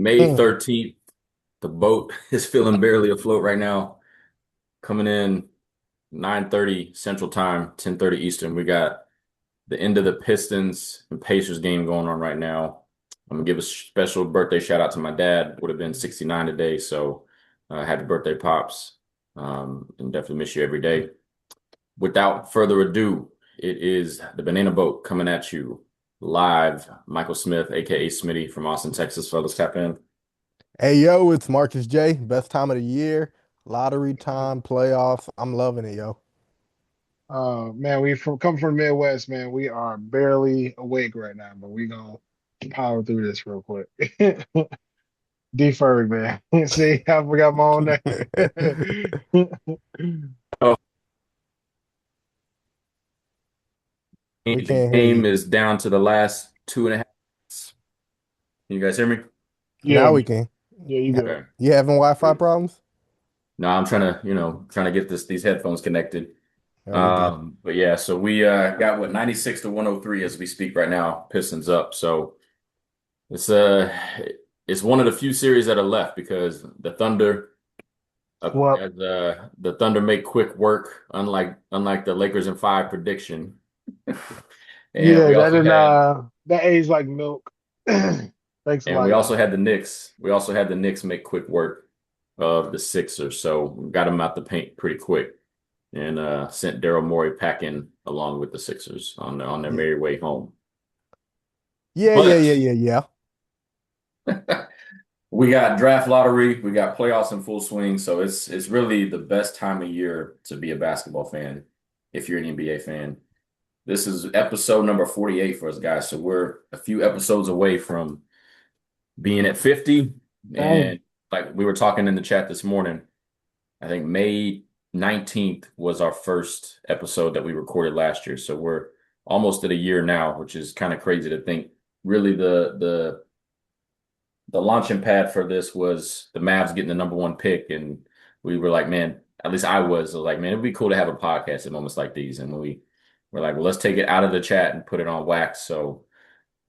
May Mm. 13th. The boat is feeling barely afloat right now. Coming in 9:30 Central Time, 10:30 Eastern. We got the end of the Pistons and Pacers game going on right now. I'm gonna give a special birthday shout out to my dad. Would have been 69 today, so happy birthday, pops. And definitely miss you every day. Without further ado, it is the Banana Boat coming at you live. Michael Smith, aka Smitty from Austin, Texas. Fellas, tap in. Hey yo, it's Marcus J. Best time of the year. Lottery time, playoffs. I'm loving it, yo. Man, come from the Midwest, man. We are barely awake right now, but we gonna power through this real quick. Deferred, man. See, I forgot my own name. Oh, We the can't hear you. game is down to the last two and a half. Can you guys hear me? Yeah, Now we can. yeah, you Ha- good. Okay. You having Wi-Fi problems? No, I'm trying to get these headphones connected. Oh, we good. But yeah, so we got what 96 to 103 as we speak right now. Pistons up. So it's uh it's one of the few series that are left because the Thunder Well, the Thunder make quick work, unlike the Lakers in five prediction. And yeah, we also had that aged like milk. Thanks a and lot, we also y'all. had the Knicks. We also had the Knicks make quick work of the Sixers. So we got them out the paint pretty quick and sent Daryl Morey packing along with the Sixers on their Yeah, merry way home. yeah, yeah, But yeah, yeah, yeah. we got draft lottery, we got playoffs in full swing, so it's really the best time of year to be a basketball fan if you're an NBA fan. This is episode number 48 for us guys, so we're a few episodes away from being at 50. Dang. And like we were talking in the chat this morning, I think May 19th was our first episode that we recorded last year. So we're almost at a year now, which is kind of crazy to think. Really, the launching pad for this was the Mavs getting the number one pick, and we were like, man, at least I was like, man, it'd be cool to have a podcast at moments like these. And we were like, well, let's take it out of the chat and put it on wax. So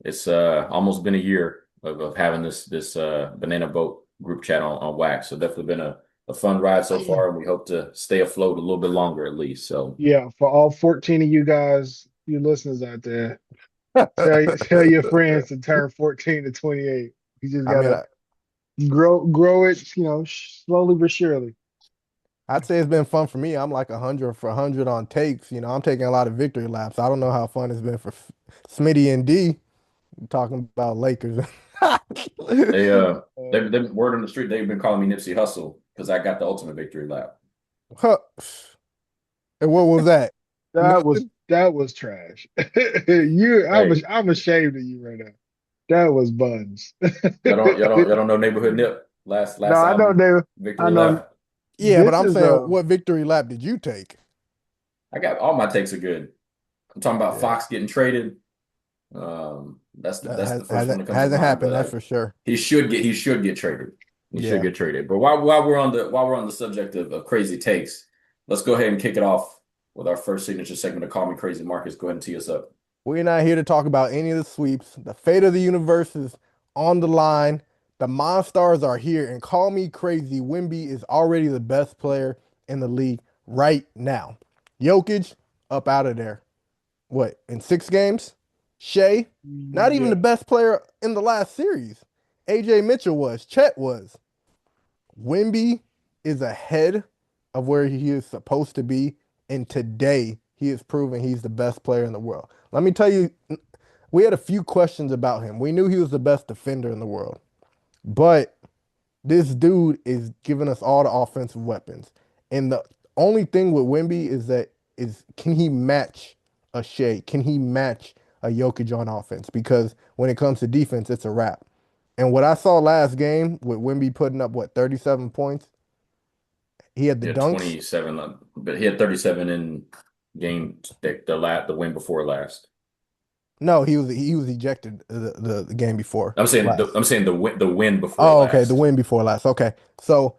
it's almost been a year of having this banana boat group chat on wax. So definitely been a fun ride so far, and we hope to stay afloat a little bit longer at least. So Yeah, for all 14 of you guys, you listeners out there, tell your friends to turn 14 to 28. You just I mean, gotta grow it, slowly but surely. I'd say it's been fun for me. I'm like 100 for 100 on takes. I'm taking a lot of victory laps. I don't know how fun it's been for Smitty and D talking about Lakers. they Uh, they've word on the street they've been calling me Nipsey Hussle because I got the ultimate victory lap. Huh. And what was that? Nothing. that was trash. You, Hey, I'm ashamed of you right now. That was buns. y'all don't know Neighborhood Nip No, last I know album they. I victory know lap. Yeah, but this I'm is saying, what victory lap did you take? I got all my takes are good. I'm talking about Yeah, Fox getting traded. that That's the first one that comes to hasn't mind. happened. But That's for sure. he should get traded. He should Yeah, get traded. But while we're on the subject of crazy takes, let's go ahead and kick it off with our first signature segment of Call Me Crazy. Marcus, go ahead and tee us up. we're not here to talk about any of the sweeps. The fate of the universe is on the line. The Monstars are here, and call me crazy. Wemby is already the best player in the league right now. Jokic up out of there. What, in 6 games? Shea, not even yeah. the best player in the last series. AJ Mitchell was, Chet was. Wemby is ahead of where he is supposed to be, and today he is proving he's the best player in the world. Let me tell you, we had a few questions about him. We knew he was the best defender in the world, but this dude is giving us all the offensive weapons. And the only thing with Wemby is can he match a Shea? Can he match a Jokic on offense? Because when it comes to defense, it's a wrap. And what I saw last game with Wemby putting up what 37 points, he had the Yeah, dunks. 27, but he had 37 in game the win before last. No, he was ejected the game before I'm saying the last. I'm saying the win before Oh, okay, the last. win before last. Okay, so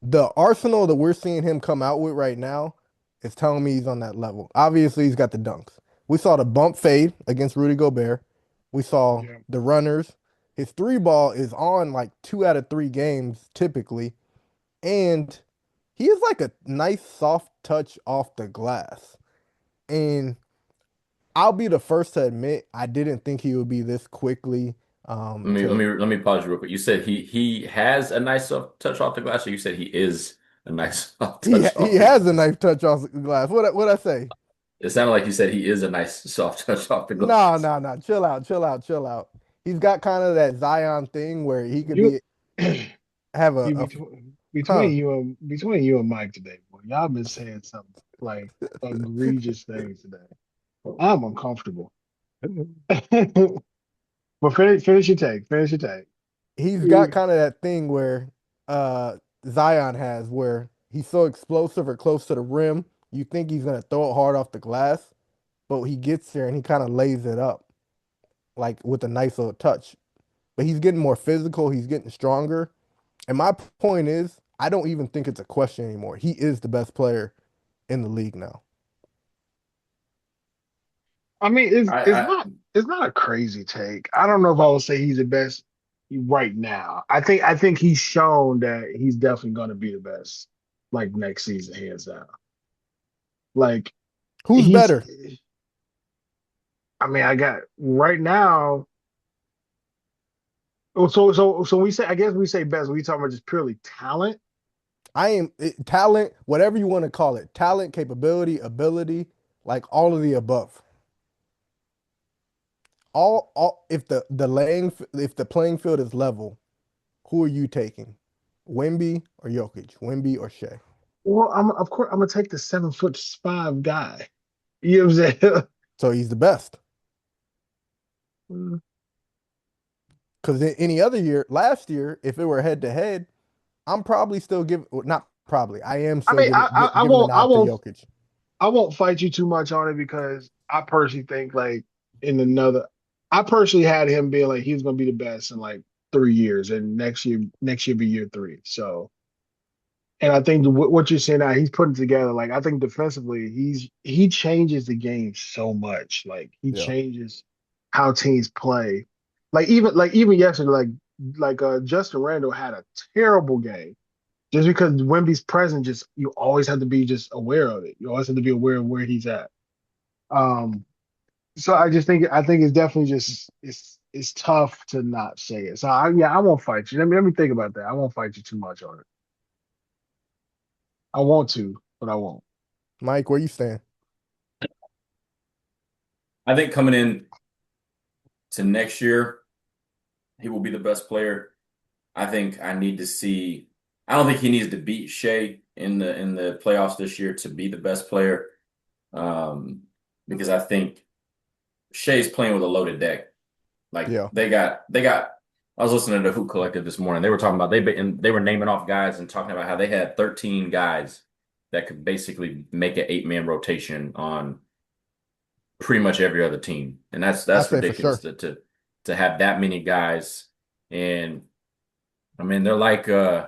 the arsenal that we're seeing him come out with right now is telling me he's on that level. Obviously, he's got the dunks. We saw the bump fade against Rudy Gobert. We saw Yeah. the runners. his three ball is on like 2 out of 3 games typically, and he is like a nice soft touch off the glass. And I'll be the first to admit I didn't think he would be this quickly. To Let me pause you real quick. You said he has a nice soft touch off the glass, or you said he is a nice soft touch he off the has a glass? nice touch off the glass. What I say? It sounded like you said he is a nice soft touch off the No, glass. no, no. Chill out, chill out, chill out. He's got kind of that Zion thing where he could You be have you a between huh. you and Mike today, boy. Y'all been saying some like egregious things today. I'm uncomfortable. But finish your take. Finish your take. He's got You- kind of that thing where uh Zion has where he's so explosive or close to the rim, you think he's gonna throw it hard off the glass, but he gets there and he kind of lays it up like with a nice little touch. But he's getting more physical, he's getting stronger. And my point is, I don't even think it's a question anymore. He is the best player in the league now. I mean, it's I, it's I not it's not a crazy take. I don't know if I would say he's the best right now. I think he's shown that he's definitely going to be the best like next season, hands down. Like Who's he's better? I mean, I got right now. So we say I guess we say best. We talking about just purely talent. Talent, whatever you want to call it, talent, capability, ability, like all of the above. All if the playing field is level, who are you taking? Wemby or Jokic? Wemby or Shea? Well, of course I'm gonna take the 7'5" guy. You know what I'm saying? So he's the best. Mm. Because in any other year, last year, if it were head to head, I'm probably still giving, well, not probably, I am I still mean, giving the nod to Jokic. I won't fight you too much on it because I personally think like in another, I personally had him being like he's gonna be the best in like 3 years, and next year be year three. So, and I think what you're saying now, he's putting together. Like I think defensively, he changes the game so much. Like he Yeah, changes how teams play. Like even yesterday, Justin Randle had a terrible game just because Wemby's present, just you always have to be just aware of it. You always have to be aware of where he's at. Um, so I think it's definitely just it's tough to not say it. So yeah, I won't fight you. Let me think about that. I won't fight you too much on it. I want to, but I won't. Mike, where you stand? I think coming in to next year, he will be the best player. I think I need to see. I don't think he needs to beat Shea in the playoffs this year to be the best player. Um, because I think Shea's playing with a loaded deck. Like Yeah, they got. I was listening to Hoop Collective this morning. They were talking about they were naming off guys and talking about how they had 13 guys that could basically make an 8-man rotation on pretty much every other team, and I that's say for ridiculous sure. to have that many guys. And I mean, they're like an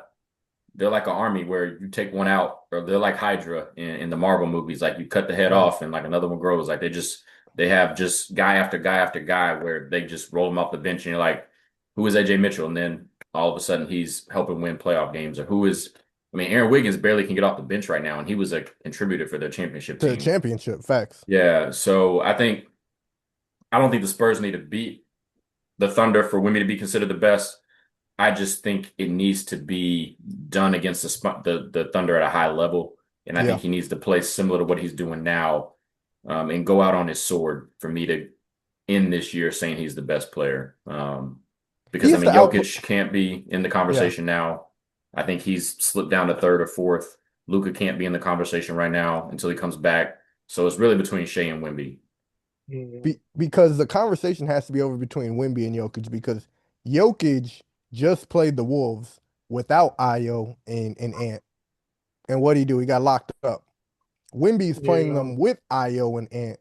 army where you take one out, or they're like Hydra in the Marvel movies. Like you cut the head Right. off and like another one grows. Like they have just guy after guy after guy where they just roll them off the bench and you're like, who is AJ Mitchell? And then all of a sudden he's helping win playoff games. Or who is I mean, Aaron Wiggins barely can get off the bench right now, and he was a contributor for their championship To the team. championship, facts. Yeah, so I don't think the Spurs need to beat the Thunder for Wemby to be considered the best. I just think it needs to be done against the Thunder at a high level, and I think Yeah. he needs to play similar to what he's doing now, and go out on his sword for me to end this year saying he's the best player. He Because I used to mean, outplay. Jokic can't be in the Yeah. conversation now. I think he's slipped down to third or fourth. Luka can't be in the conversation right now until he comes back. So it's really between Shea and Wemby. Mhm. Because the conversation has to be over between Wemby and Jokic because Jokic just played the Wolves without Io and Ant. And what did he do? He got locked up. Wemby's playing Yeah, them with Io and Ant,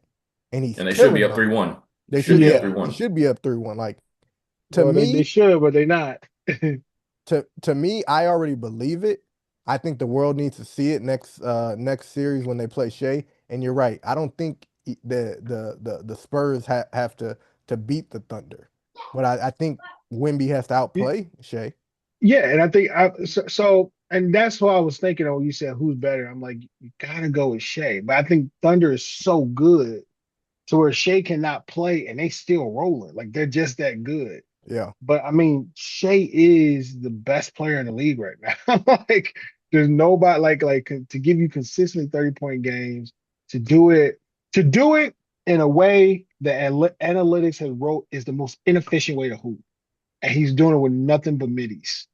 and he's And they should be killing up them. 3-1. They Should should, be up yeah, yeah. they 3-1. should be up 3-1. Like to Well, they me, should, but they not. to me, I already believe it. I think the world needs to see it next series when they play Shea. And you're right. I don't think the Spurs have to beat the Thunder, but I think Wemby has to Y- outplay Shea. Yeah, and I think so, and that's what I was thinking of when you said who's better. I'm like, you gotta go with Shea. But I think Thunder is so good to where Shea cannot play and they still rolling. Like they're just that good. Yeah, But I mean, Shea is the best player in the league right now. Like, there's nobody like to give you consistently 30-point games, to do it, to do it in a way that analytics has wrote is the most inefficient way to hoop. And he's doing it with nothing but middies.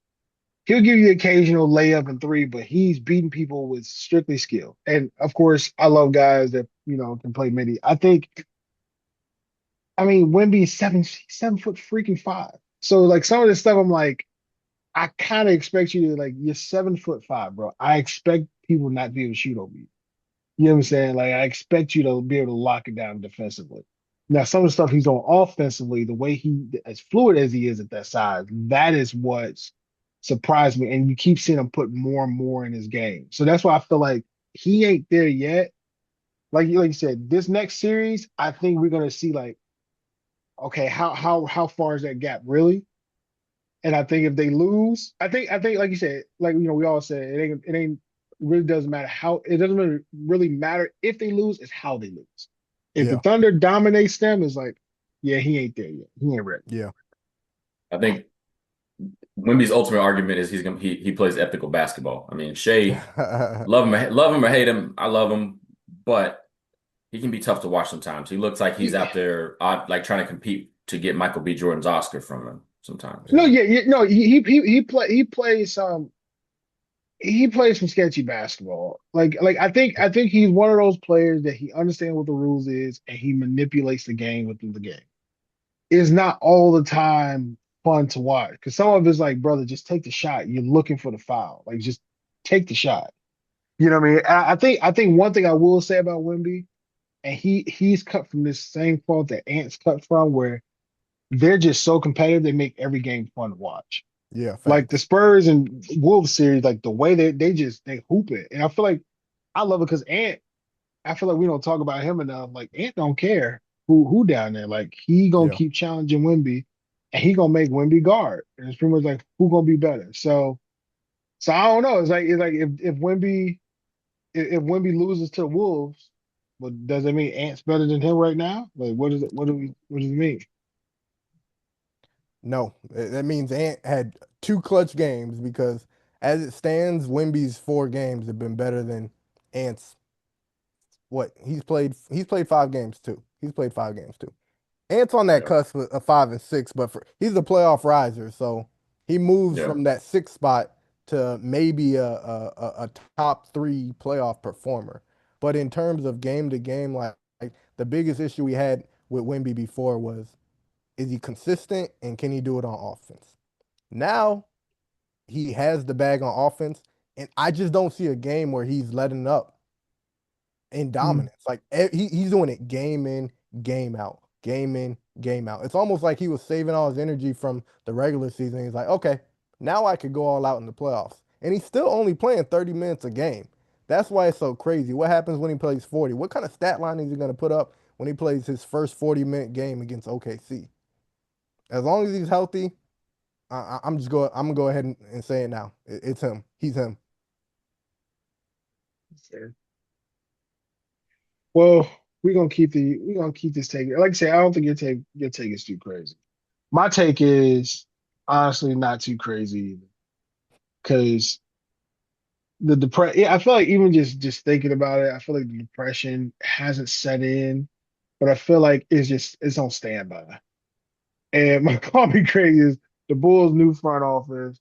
He'll give you the occasional layup and three, but he's beating people with strictly skill. And of course, I love guys that, can play midi. I mean, Wemby is 7 foot freaking five. So like some of this stuff, I'm like, I kind of expect you to like you're 7 foot 5, bro. I expect people not to be able to shoot over you. You know what I'm saying? Like I expect you to be able to lock it down defensively. Now, some of the stuff he's on offensively, the way he as fluid as he is at that size, that is what's surprised me. And you keep seeing him put more and more in his game. So that's why I feel like he ain't there yet. Like you said, this next series, I think we're gonna see like, okay, how far is that gap really? And I think if they lose, I think like you said, like we all said, it ain't really doesn't matter how it doesn't really matter if they lose, it's how they lose. If the yeah, Thunder dominates them, it's like, yeah, he ain't there yet. He ain't ready. yeah. I think Wemby's ultimate argument is he plays ethical basketball. I mean, Shea, love him or hate him, I love him, but he can be tough to watch sometimes. He looks like he's Yeah. out there like trying to compete to get Michael B. Jordan's Oscar from him sometimes, you No, know. yeah, yeah, no, he plays some sketchy basketball. Like I think he's one of those players that he understands what the rules is and he manipulates the game within the game. It's not all the time fun to watch because some of it's like, brother, just take the shot. You're looking for the foul. Like, just take the shot. You know what I mean? I think one thing I will say about Wemby, and he's cut from this same fault that Ant's cut from, where they're just so competitive, they make every game fun to watch. Yeah, Like the facts. Spurs and Wolves series, like the way they hoop it, and I feel like I love it because Ant. I feel like we don't talk about him enough. Like Ant don't care who down there. Like he gonna Yeah. keep challenging Wemby, and he gonna make Wemby guard. And it's pretty much like who gonna be better. So I don't know. It's like if Wemby loses to the Wolves, but does it mean Ant's better than him right now? Like what is it? What does it mean? No, that means Ant had two clutch games because as it stands, Wemby's 4 games have been better than Ant's. What he's played 5 games too. He's played 5 games too. Ant's on that Yeah. cusp of 5 and 6, but he's a playoff riser, so he moves Yeah. from that 6 spot to maybe a top 3 playoff performer. But in terms of game to game, like the biggest issue we had with Wemby before was, is he consistent and can he do it on offense? Now he has the bag on offense, and I just don't see a game where he's letting up in Mm. dominance. Like he's doing it game in, game out, game in, game out. It's almost like he was saving all his energy from the regular season. He's like, okay, now I could go all out in the playoffs. And he's still only playing 30 minutes a game. That's why it's so crazy. What happens when he plays 40? What kind of stat line is he going to put up when he plays his first 40-minute game against OKC? As long as he's healthy, I'm gonna go ahead and say it now. It's him. He's him. Yeah. Well, we're gonna keep this take. Like I said, I don't think your take is too crazy. My take is honestly not too crazy either. Because the depression, yeah, I feel like even just thinking about it, I feel like the depression hasn't set in, but I feel like it's on standby. And my call me crazy is the Bulls' new front office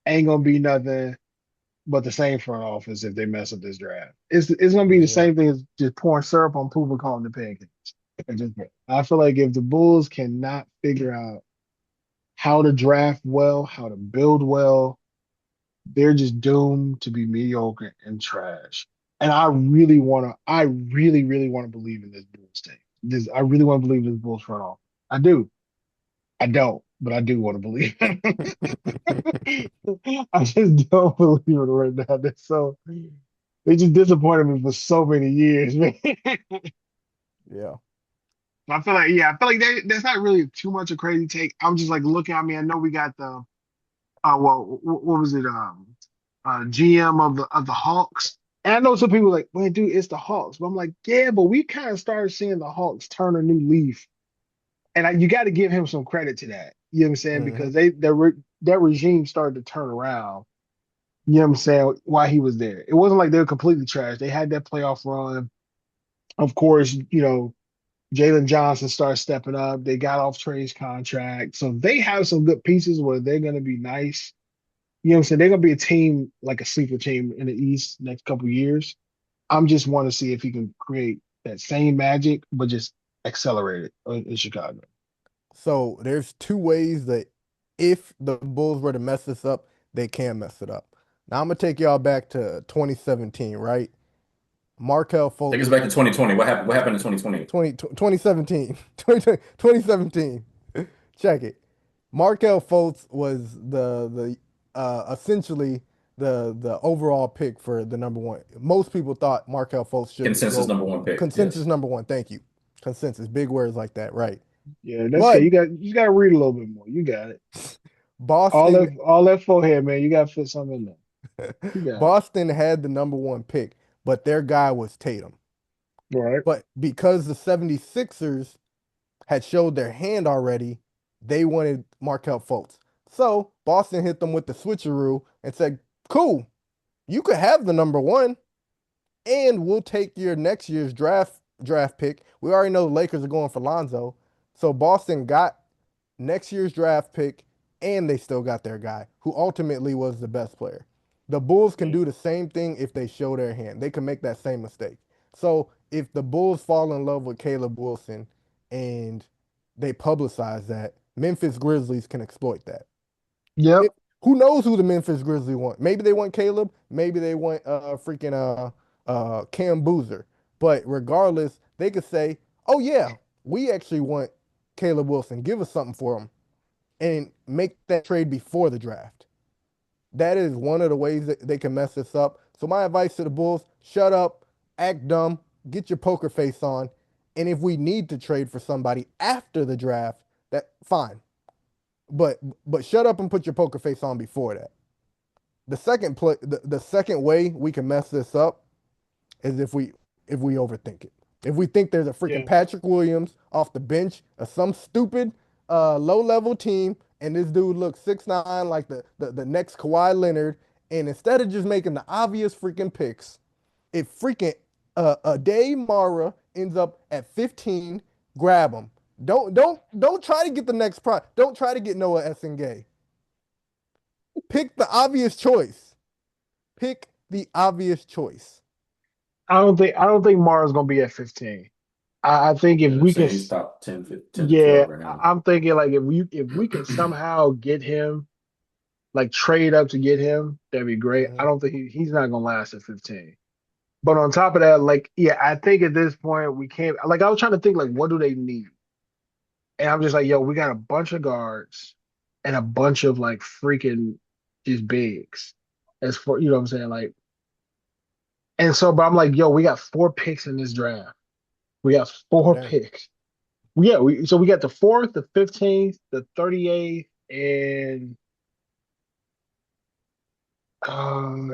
ain't gonna be nothing but the same front office if they mess up this draft. It's gonna be the Yeah. same thing as just pouring syrup on poop and calling the pancakes. I feel like if the Bulls cannot figure out how to draft well, how to build well, they're just doomed to be mediocre and trash. And I really, really want to believe in this Bulls team. I really want to believe in this Bulls front office. I do. I don't, but I do want to believe. I just don't believe it right now. They just disappointed me for so many years, man. Yeah. I feel like, yeah, I feel like that's not really too much a crazy take. I'm just like looking at me. I know we got the well, what was it? GM of the Hawks. And I know some people are like, well, dude, it's the Hawks. But I'm like, yeah, but we kind of started seeing the Hawks turn a new leaf, and you got to give him some credit to that. You know what I'm saying? Hmm. Because that regime started to turn around. You know what I'm saying? While he was there, it wasn't like they were completely trash. They had that playoff run. Of course, Jalen Johnson started stepping up. They got off Trey's contract, so they have some good pieces where they're going to be nice. You know what I'm saying? They're gonna be a team like a sleeper team in the East next couple of years. I'm just want to see if he can create that same magic, but just accelerate it in Chicago. So there's two ways that if the Bulls were to mess this up, they can mess it up. Now I'm gonna take y'all back to 2017, right? Markel Take us Fultz, back to 2020. What happened? What happened in 2020? 2017, 2017. Check it. Markel Fultz was the essentially the overall pick for the number one. Most people thought Markel Fultz should Consensus go number one pick. consensus Yes. number one. Thank you. Consensus, big words like that, right? Yeah, that's good. But You got to read a little bit more. You got it. Boston All that forehead, man. You got to fit something in there. You got it. Boston had the number one pick, but their guy was Tatum. All right. But because the 76ers had showed their hand already, they wanted Markel Fultz. So Boston hit them with the switcheroo and said, cool, you could have the number one, and we'll take your next year's draft pick. We already know the Lakers are going for Lonzo. So Boston got next year's draft pick, and they still got their guy, who ultimately was the best player. The Bulls can Yeah. do the same thing if they show their hand. They can make that same mistake. So if the Bulls fall in love with Caleb Wilson and they publicize that, Memphis Grizzlies can exploit that. Yep. If, who knows who the Memphis Grizzlies want? Maybe they want Caleb. Maybe they want freaking Cam Boozer. But regardless, they could say, "Oh yeah, we actually want Caleb Wilson. Give us something for him." And make that trade before the draft. That is one of the ways that they can mess this up. So my advice to the Bulls, shut up, act dumb, get your poker face on. And if we need to trade for somebody after the draft, that fine. But shut up and put your poker face on before that. The second way we can mess this up is if we overthink it. If we think there's a freaking Yeah. Patrick Williams off the bench of some stupid low level team, and this dude looks 6'9" like the next Kawhi Leonard, and instead of just making the obvious freaking picks, if freaking a day Mara ends up at 15, grab him. Don't try to get the next prime. Don't try to get Noah Essengay. Pick the obvious choice. Pick the obvious choice. I don't think Mara's gonna be at 15. I think if Yeah, they're we can, saying he's top 10, 10 to yeah, 12 right now. I'm thinking like if we can somehow get him, like trade up to get him, that'd be great. I Mhm. don't think he's not gonna last at 15. But on top of that, like, yeah, I think at this point we can't. Like, I was trying to think, like, what do they need? And I'm just like, yo, we got a bunch of guards and a bunch of like freaking just bigs. As for what I'm saying, like, and so, but I'm like, yo, we got 4 picks in this draft. We got Oh four dang. picks. Yeah, we got the fourth, the 15th, the 38th, and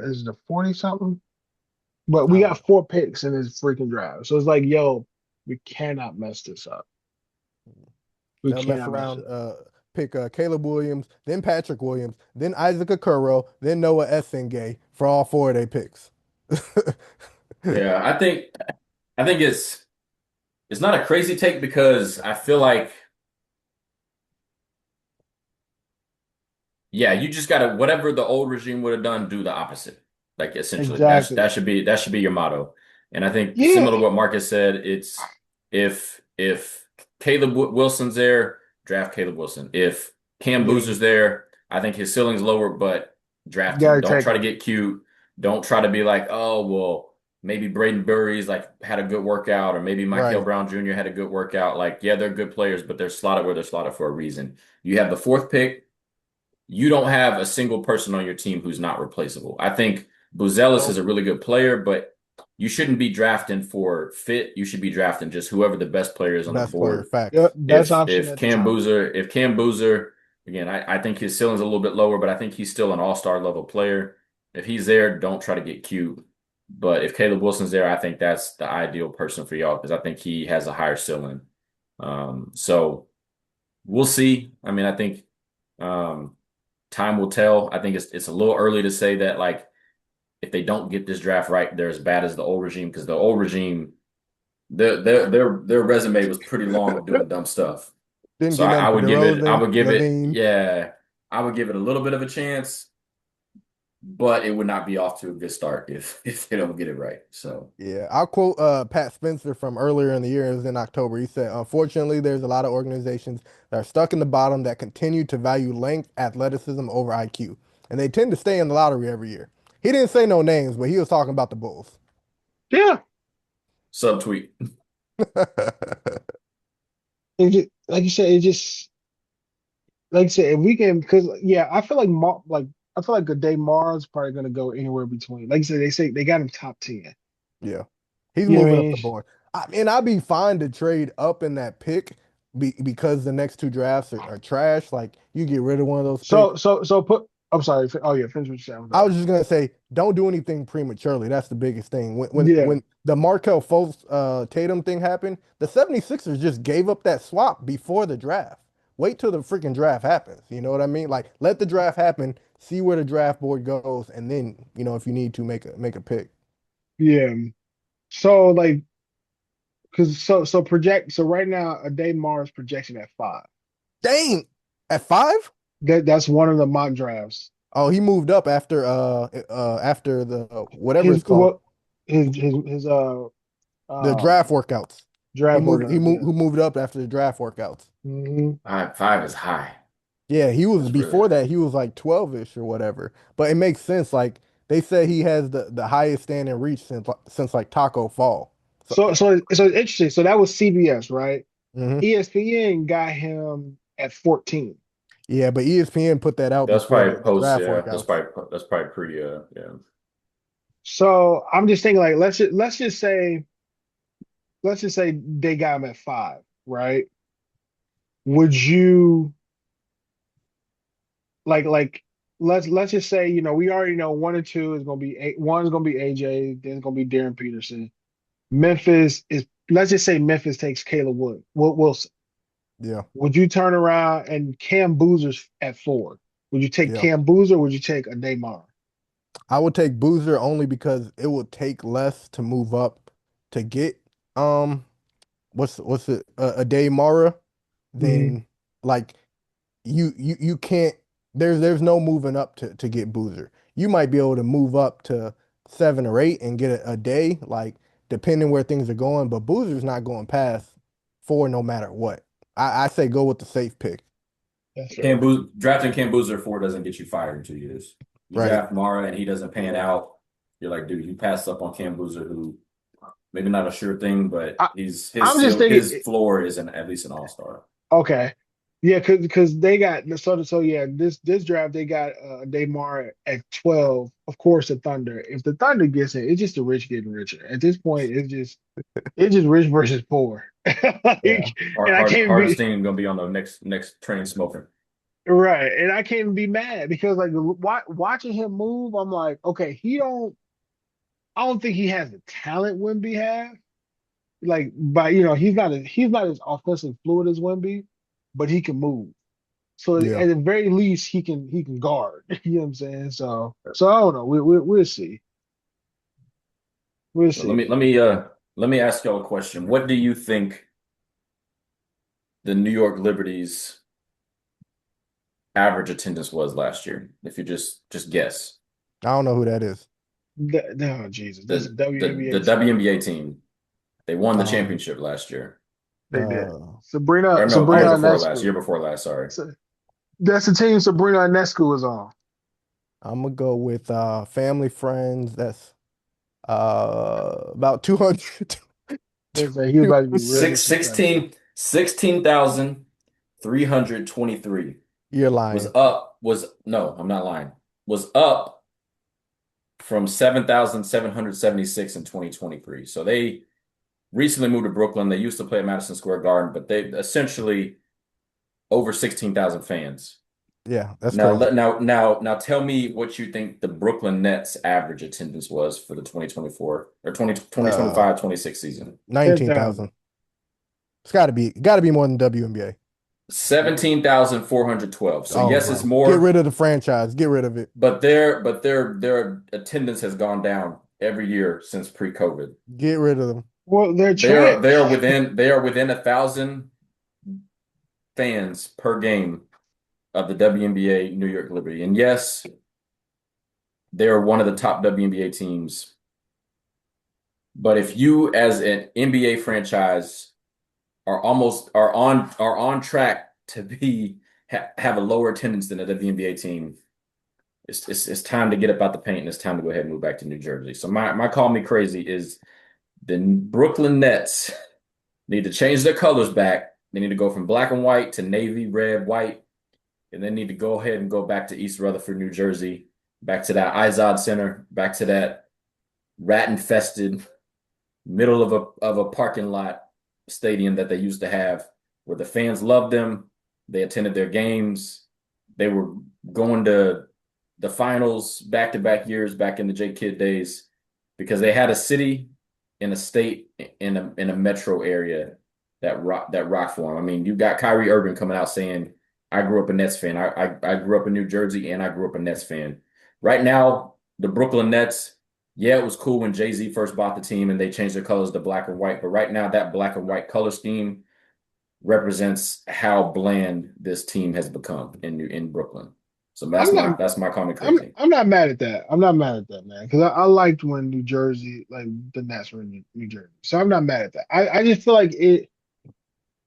is it the 40 something? But I we don't got know. 4 picks in this freaking draft. So it's like, yo, we cannot mess this up. We They'll mess cannot mess it around, up. pick Caleb Williams, then Patrick Williams, then Isaac Okoro, then Noah Essengay for all four of their picks. Yeah, I think it's not a crazy take because I feel like yeah, you just gotta whatever the old regime would have done, do the opposite. Like essentially, Exactly. that should be your motto. And I think Yeah. similar to what Marcus said, it's if Caleb Wilson's there, draft Caleb Wilson. If Cam Yeah. Boozer's there, I think his ceiling's lower, but You draft him. gotta Don't take try to them. get cute. Don't try to be like, oh well, maybe Braden Burry's like had a good workout, or maybe Michael Right. Brown Jr. had a good workout. Like, yeah, they're good players, but they're slotted where they're slotted for a reason. You have the fourth pick. You don't have a single person on your team who's not replaceable. I think Buzelis is Nope. a really good player, but you shouldn't be drafting for fit. You should be drafting just whoever the best player is on the Best player, board. facts. Yep, best option If at the Cam time. Boozer, if Cam Boozer, again, I think his ceiling's a little bit lower, but I think he's still an all-star level player. If he's there, don't try to get cute. But if Caleb Wilson's there, I think that's the ideal person for y'all because I think he has a higher ceiling. So we'll see. I mean, I think um, time will tell. I think it's a little early to say that like if they don't get this draft right, they're as bad as the old regime because the old regime their resume was pretty long of doing dumb stuff. Didn't So get nothing I for would give it, I DeRozan, would give it, Levine. yeah, I would give it a little bit of a chance, but it would not be off to a good start if they don't get it right. So Yeah, I'll quote Pat Spencer from earlier in the year. It was in October. He said, "Unfortunately, there's a lot of organizations that are stuck in the bottom that continue to value length, athleticism over IQ, and they tend to stay in the lottery every year." He didn't say no names, but he was talking about the Bulls. Yeah, subtweet. like you said, it just like you said, if we can, because yeah, I feel like I feel like a day Mars probably gonna go anywhere between. Like you said, they say they got him top 10. Yeah, he's You know what I moving up mean? the board. I mean, I'd be fine to trade up in that pick because the next two drafts are trash. Like you get rid of one of those picks. So put. I'm sorry. Oh yeah, finish what you said. I'm I sorry. was just gonna say, don't do anything prematurely. That's the biggest thing. Yeah, When the Markel Fultz Tatum thing happened, the 76ers just gave up that swap before the draft. Wait till the freaking draft happens. You know what I mean? Like let the draft happen, see where the draft board goes, and then, if you need to make a pick. yeah. So like, cause so right now a day Mars projection at 5. Dang, at 5? That's one of the mock drafts. Oh, he moved up after the whatever His it's called, what his the draft um workouts. draft He organized. moved Yeah. who moved up after the draft workouts. Five is high. Yeah, he was That's really before that he was like 12-ish or whatever. But it makes sense. Like they said he has the highest standing reach since like Taco Fall. So So it's interesting. So that was CBS, right? mhm. ESPN got him at 14. Yeah, but ESPN put that out that's before probably the post. draft Yeah, workouts. that's probably pretty. Yeah. So I'm just thinking like let's just say they got him at 5, right? Would you like let's just say, we already know 1 and 2 is gonna be one's gonna be AJ, then it's gonna be Darren Peterson. Memphis is let's just say Memphis takes Caleb Wilson. Yeah, Would you turn around and Cam Boozer's at 4? Would you take yeah. Cam Boozer or would you take a Daymar? I would take Boozer only because it would take less to move up to get what's it a day Mara Hmm. than like you can't there's no moving up to get Boozer. You might be able to move up to 7 or 8 and get a day, like depending where things are going, but Boozer's not going past 4 no matter what. I say go with the safe pick. That's fair. Drafting Cam Boozer 4 doesn't get you fired in 2 years. You Right. draft Mara and he doesn't pan out. You're like, dude, you passed up on Cam Boozer, who maybe not a sure thing, but I, he's I'm just thinking, his floor is at least an all-star. okay. Yeah, because they got so yeah, this draft they got Daymar at 12. Of course, the Thunder. If the Thunder gets it, it's just the rich getting richer. At this point, it's just rich versus poor. Yeah. Like, and I can't Hardest be thing gonna be on the next train smoking. right, and I can't be mad because like watching him move, I'm like, okay, I don't think he has the talent Wemby has. Like, but he's not as offensive fluid as Wemby, but he can move. So Yeah. at the very least, he can guard. You know what I'm saying? So I don't know. We'll see. We'll So let see. me let me ask y'all a question. What do you think the New York Liberties average attendance was last year? If you just guess. I don't know who that is. Oh Jesus, that's a The WNBA team. WNBA team. They won the Um championship last year. They did. uh Sabrina Or no, oh, Ionescu. year before last, sorry. So that's the team Sabrina Ionescu is on. I'm gonna go with family friends. That's about 200. They say he was about to be real Six disrespectful. sixteen 16,323 You're was lying. up was no, I'm not lying. Was up from 7,776 in 2023. So they recently moved to Brooklyn. They used to play at Madison Square Garden, but they essentially over 16,000 fans. Yeah, that's Now, crazy. now, tell me what you think the Brooklyn Nets average attendance was for the 2024 or 2025-26 season. 19,000. 10,000. It's got to be more than WNBA. 17,412. So Oh, yes, it's bro. Get more, rid of the franchise. Get rid of it. but their attendance has gone down every year since pre-COVID. Get rid of them. Well, they're They are trash. within 1,000 fans per game of the WNBA New York Liberty. And yes, they are one of the top WNBA teams. But if you as an NBA franchise are on track to have a lower attendance than a WNBA team, it's time to get up out the paint and it's time to go ahead and move back to New Jersey. So my call me crazy is the Brooklyn Nets need to change their colors back. They need to go from black and white to navy, red, white, and they need to go ahead and go back to East Rutherford, New Jersey, back to that Izod Center, back to that rat-infested middle of a parking lot stadium that they used to have, where the fans loved them. They attended their games. They were going to the finals back-to-back years back in the J Kidd days because they had a city in a state in a metro area that rock for them. I mean, you got Kyrie Irving coming out saying, "I grew up a Nets fan. I grew up in New Jersey and I grew up a Nets fan." Right now, the Brooklyn Nets, yeah, it was cool when Jay-Z first bought the team and they changed their colors to black and white. But right now, that black and white color scheme represents how bland this team has become in Brooklyn. So I'm not. that's my comment I'm crazy. I'm not mad at that. I'm not mad at that, man. Because I liked when New Jersey, like the Nets were in New Jersey. So I'm not mad at that. I just feel like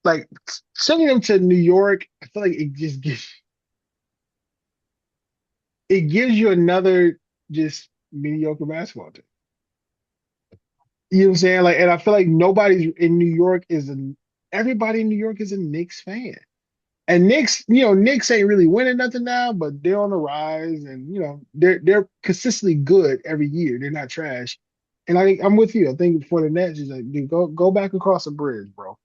like sending them to New York. I feel like it gives you another just mediocre basketball team. You know what I'm saying? Like, and I feel like nobody's in New York everybody in New York is a Knicks fan. And Knicks, Knicks ain't really winning nothing now, but they're on the rise, and they're consistently good every year. They're not trash. And I'm with you. I think for the Nets, is like, dude, go back across the bridge, bro.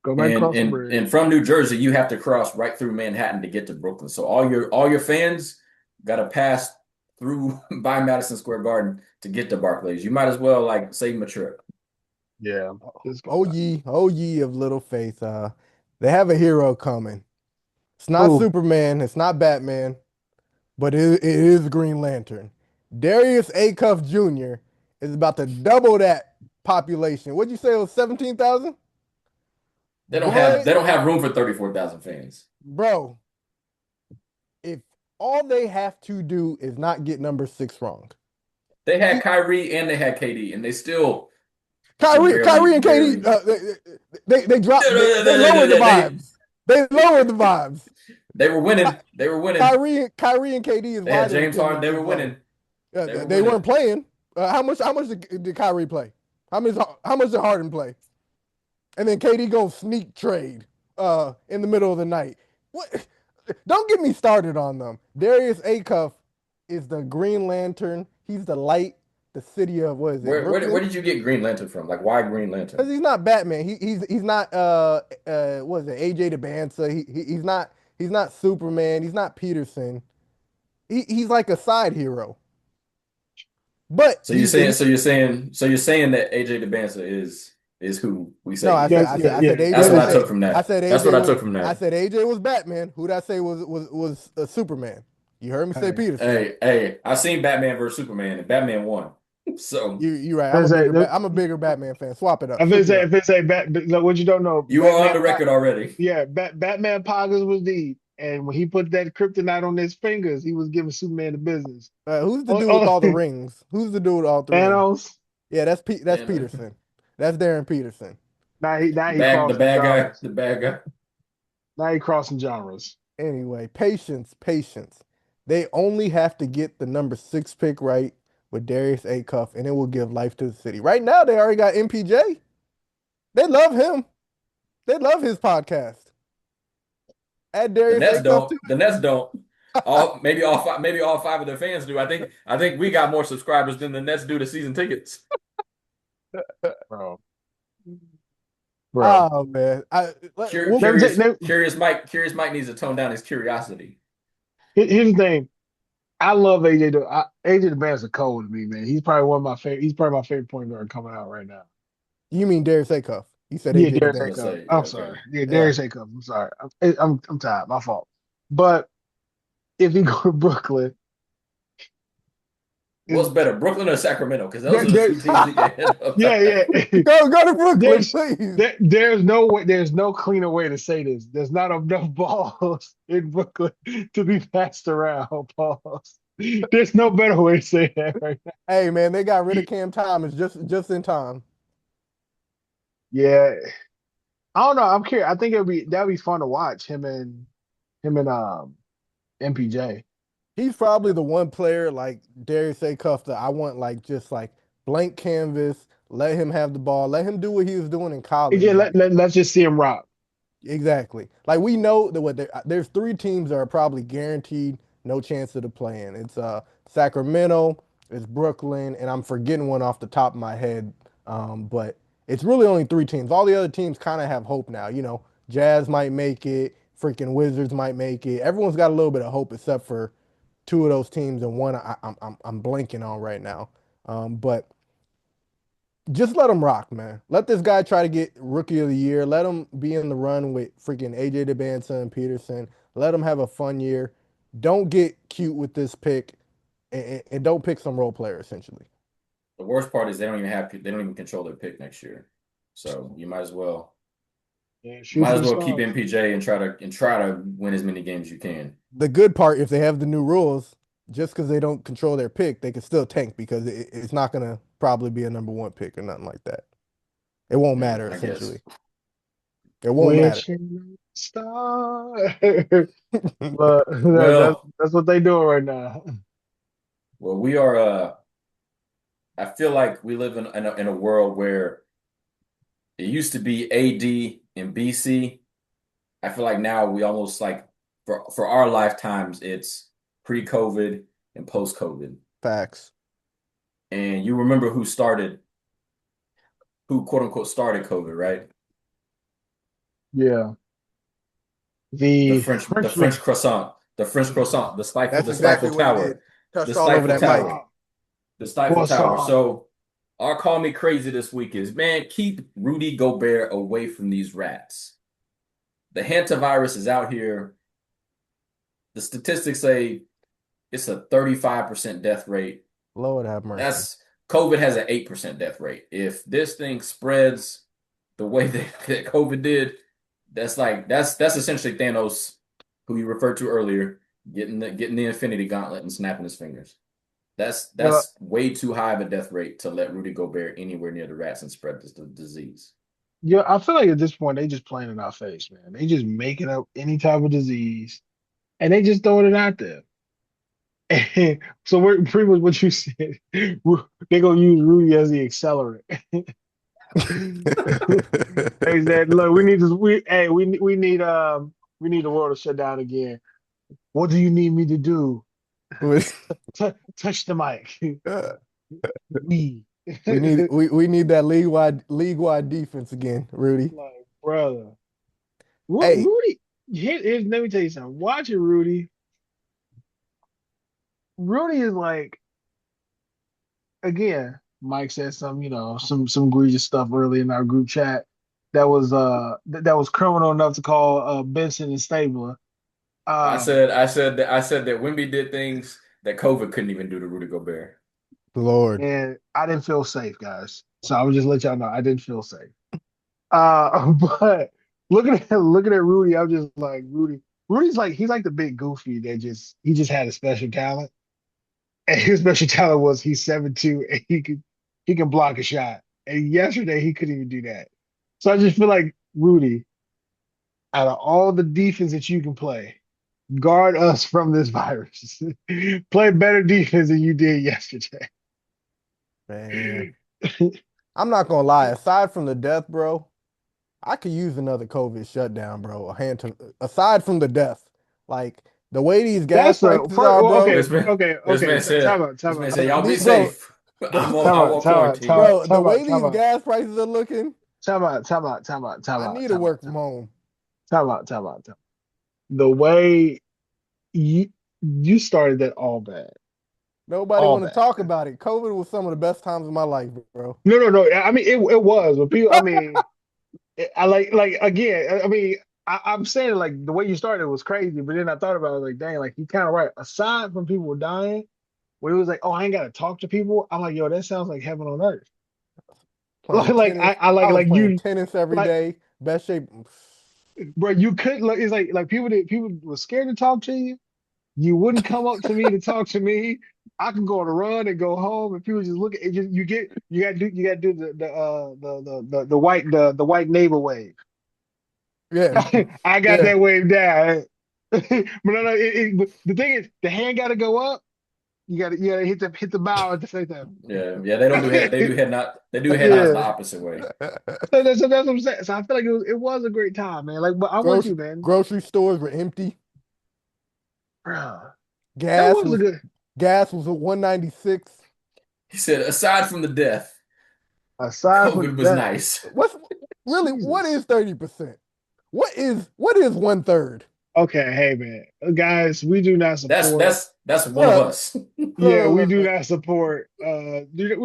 Go back And across the and bridge. and from New Jersey, you have to cross right through Manhattan to get to Brooklyn. So all your fans got to pass through by Madison Square Garden to get to Barclays. You might as well like save them a trip. Yeah, just go Oh back. ye, oh ye of little faith. They have a hero coming. It's not Who? Superman. It's not Batman. But it is Green Lantern. Darius Acuff Jr. is about to double that population. What'd you say it was 17,000? They don't have Boy, they don't have room for 34,000 fans. bro, if all they have to do is not get number six wrong. They had He, Kyrie and they had KD, and they still could Kyrie and Katie, barely. they dropped, they lowered the They vibes. They lowered the vibes. they were winning. They were winning. Kyrie and KD is They why had their James Harden. attendance They is were low. winning. They were They weren't winning. playing. How much did Kyrie play? How much did Harden play? And then KD go sneak trade in the middle of the night. What? Don't get me started on them. Darius Acuff is the Green Lantern. He's the light. The city of what is it? Where Brooklyn. did you get Green Lantern from? Like why Green Because Lantern? he's not Batman. He's not what is it? AJ DeBanza. He's not Superman. He's not Peterson. He's like a side hero. But So you're he, saying he so you're saying so you're saying that AJ DeBanza is who we no, say I he said Yes, is. I yeah, said I yeah. said AJ. That's what I I said took from I that. said That's what AJ I was took from I that. said AJ was Batman. Who did I say was Superman? You heard me say Hey, Peterson. Hey, I seen Batman versus Superman and Batman won. So You right. there's a, I'm a bigger Batman fan. Swap it up. if Switch it's it a, up. if it's a like, what you don't know, you are on the record already. Yeah, Batman pockets was deep, and when he put that kryptonite on his fingers, he was giving Superman the business. Who's the Oh, dude with oh, all the rings? Who's the dude with all the rings? Thanos. Yeah, that's And Peterson. That's Darren Peterson. Now he the crossing bad guy, genres. the bad guy. Now he crossing genres. Anyway, patience. They only have to get the number six pick right with Darius Acuff, and it will give life to the city. Right now, they already got MPJ. They love him. They love his podcast. Add The Darius Nets Acuff don't. to The Nets don't. Maybe all five of their fans do. I think we got more subscribers than the Nets do to season tickets. bro. Bro. Oh man, we'll Let me keep. tell you, Curious Mike needs to tone down his curiosity. here's the thing. I love AJ. AJ the Band's a cold to me, man. He's probably one of my favorite. He's probably my favorite point guard coming out right now. You mean Darius Acuff? You said Yeah, AJ I the was Darius gonna Band. Acuff. say, yeah, I'm okay. sorry. Yeah, Yeah, Darius Acuff. I'm sorry. I'm tired. My fault. But if he go to Brooklyn, What's is better, Brooklyn or Sacramento? Because those there, are the there, two teams he get ahead of. yeah, yeah. go to Brooklyn, There's please. there's no way, there's no cleaner way to say this. There's not enough balls in Brooklyn to be passed around, balls. There's no better way to say that right now. Hey man, they got rid of Cam Thomas just in time. Yeah. I don't know. I'm curious. I think that'd be fun to watch him and MPJ. He's probably the one player like Darius Acuff that I want like just like blank canvas. Let him have the ball. Let him do what he was doing in Yeah, college. Like let's just see him rock. exactly. Like we know that there's three teams that are probably guaranteed no chance of the play-in. It's Sacramento, it's Brooklyn, and I'm forgetting one off the top of my head. But it's really only three teams. All the other teams kind of have hope now. You know, Jazz might make it, freaking Wizards might make it. Everyone's got a little bit of hope except for two of those teams, and one I'm blanking on right now. But just let him rock, man. Let this guy try to get rookie of the year. Let him be in the run with freaking AJ DeBanza and Peterson. Let him have a fun year. Don't get cute with this pick, and don't pick some role player essentially. The worst part is they don't even control their pick next year. So Yeah, you shoot might for as the well keep stars. MPJ and try to win as many games as you can. The good part, if they have the new rules, just because they don't control their pick, they can still tank because it's not gonna probably be a number one pick or nothing like that. It won't Yeah, matter I guess. essentially. It won't matter. Wishing on a star. But Well, that's what they doing right now. we are I feel like we live in a world where it used to be AD and BC. I feel like now we almost like for our lifetimes it's pre-COVID and post-COVID. Facts. And you remember who quote unquote started COVID, right? Yeah. The The Frenchman. French croissant, That's the exactly Stifle what he did. Tower, the Touched all over Stifle that mic. Tower, Croissant. the Stifle Tower. Croissant. So our call me crazy this week is, man, keep Rudy Gobert away from these rats. The hantavirus is out here. The statistics say it's a 35% death rate. Lord have mercy. That's COVID has an 8% death rate. If this thing spreads the way that COVID did, that's essentially Thanos, who you referred to earlier, getting the Infinity Gauntlet and snapping his fingers. Yeah, That's way too high of a death rate to let Rudy Gobert anywhere near the rats and spread this disease. yeah, I feel like at this point they just playing in our face, man. They just making up any type of disease and they just throwing it out there. And so we're pretty much what you said. They're gonna use Rudy as the accelerant. They said, "Look, we need this. We need the world to shut down again. What do you need me to do? Touch the mic. We we need that league wide defense again, Rudy. like brother. Hey, Rudy. Let me tell you something. Watching Rudy. Rudy is like again. Mike said some, some egregious stuff early in our group chat that was criminal enough to call Benson and Stabler. Um, I said that Wemby did things that COVID couldn't even do to Rudy Gobert. Lord, and I didn't feel safe, guys. So I would just let y'all know I didn't feel safe. But looking at Rudy, I'm just like Rudy. Rudy's like he's like the big goofy that he just had a special talent. And his special talent was he's 7'2" and he can block a shot. And yesterday he couldn't even do that. So I just feel like Rudy, out of all the defense that you can play, guard us from this virus. Play better defense than you did yesterday. man. I'm not gonna lie. Aside from the death, bro, I could use another COVID shutdown, bro. Aside from the death, like The way these gas That's the prices first. are, Well, bro. okay, This man, okay, this okay. man said, Time out, this time man out, said, time y'all out, be Bro, safe. the, I time out, won't time out, time quarantine. out, bro, the time way out, these time out, gas prices are looking, time out, time out, time out, time I out, need to time out, work from home. time out, time out, time out. The way you started that all bad, Nobody all want to bad. talk about it. COVID was some of the best times of my life, bro. No, no, no. I mean, it was, but people. I mean, I like again. I mean, I'm saying like the way you started was crazy, but then I thought about it like, dang, like you kind of right. Aside from people dying, where it was like, oh, I ain't got to talk to people. I'm like, yo, that sounds like heaven on earth. Playing Like tennis. I I was like playing you tennis every like day. Best shape. bro, you could like it's like people were scared to talk to you. You wouldn't come up to me to talk to me. I can go on a run and go home, and people just look at it. Just, you got to do the white neighbor wave. Yeah, I got yeah. that wave down. But no, no. But the thing is, the hand got to go up. You got to hit the bow at the same time. Yeah, yeah, they don't do head. They do head not. They do head nods the Yeah. opposite way. So that's what I'm saying. So I feel like it was a great time, man. Like, but I'm with Grocery you, man. grocery stores were empty. Bro, that Gas was a was good. gas was at 196. He said, aside from the death, Aside COVID from was that, nice. What's really what Jesus. is 30%? What is one third? Okay, hey man, guys, we do not That's support. that's that's one of Look, us. Yeah, look, we look, do look. not support. We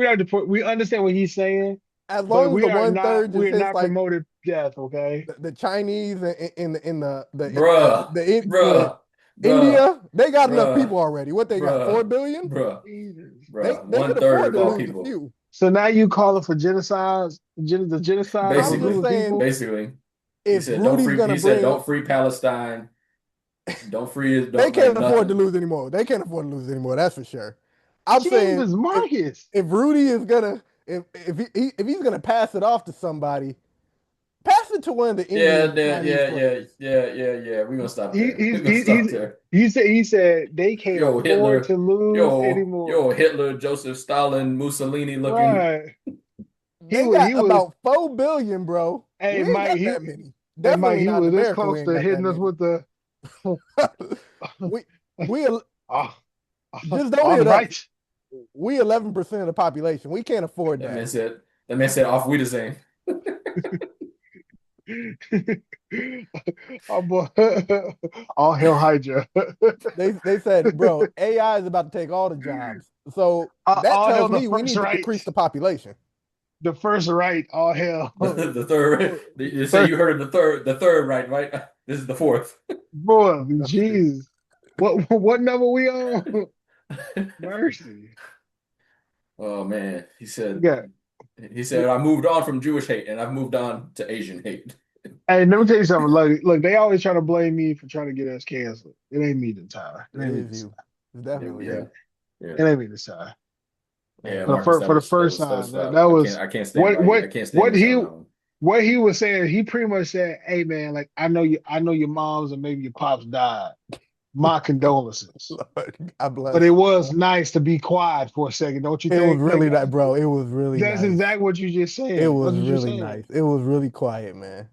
don't support. We understand what he's saying, As but long as the one third we just are hits not like promoted death. Okay. the Chinese Bruh, the bruh, bruh, India, they got enough bruh, people already. What they got? bruh, 4 billion? bruh, Jesus. They bruh. they One could third afford of to all So lose a people. few. so now you calling for genocide, the genocide of a I'm group just Basically, of saying, people? basically. He if said, "Don't Rudy's free." gonna He said, bring, "Don't free Palestine. Don't free. they Don't like can't afford to nothing." lose anymore. They can't afford to lose anymore. That's for sure. I'm saying Jesus, Marcus. if Rudy is gonna if he's gonna pass it off to somebody, pass it to one of the Yeah, Indian and yeah, Chinese yeah, yeah, players. yeah. We're gonna stop there. We're gonna stop He's there. he said they can't Yo, afford to Hitler. lose anymore. Yo, Hitler, Joseph Stalin, Mussolini looking. Right. They He got was about 4 billion, bro. hey We ain't Mike got he that many. hey Mike Definitely he not in was this America. We close ain't to got that hitting us many. with the we we oh, just don't all hit us. right. We 11% of the population. We can't afford That that. man said. That man said, "Off we the same." Oh boy. All hail Hydra. They said, bro, AI is about to take all the jobs. So that All hail tells the me we first need to right. decrease the population. The first right, all hail. The third. You say Third, you heard of the third. The third, right? This is the fourth. boy, jeez. What number we on? Mercy. Oh man, We got he said I moved on from Jewish hate and I've moved on to Asian hate. hey, let me tell you something. Look, they always try to blame me for trying to get us canceled. It ain't me this time. It It ain't me is this you. time. It's Yeah, definitely yeah, you. yeah. It ain't me this time. Yeah, Man, Marcus, For the first that was time, foul. that was I can't stand what by you. I can't stand what with you on he that one. what he was saying. He pretty much said, "Hey man, like I know your moms and maybe your pops died. My condolences." Lord, God But bless. it was nice to be quiet for a second, don't you It was think? Like really that, bro. It was really that's nice. exactly what you just It saying. was That's what you're really saying. nice. It was really quiet, man.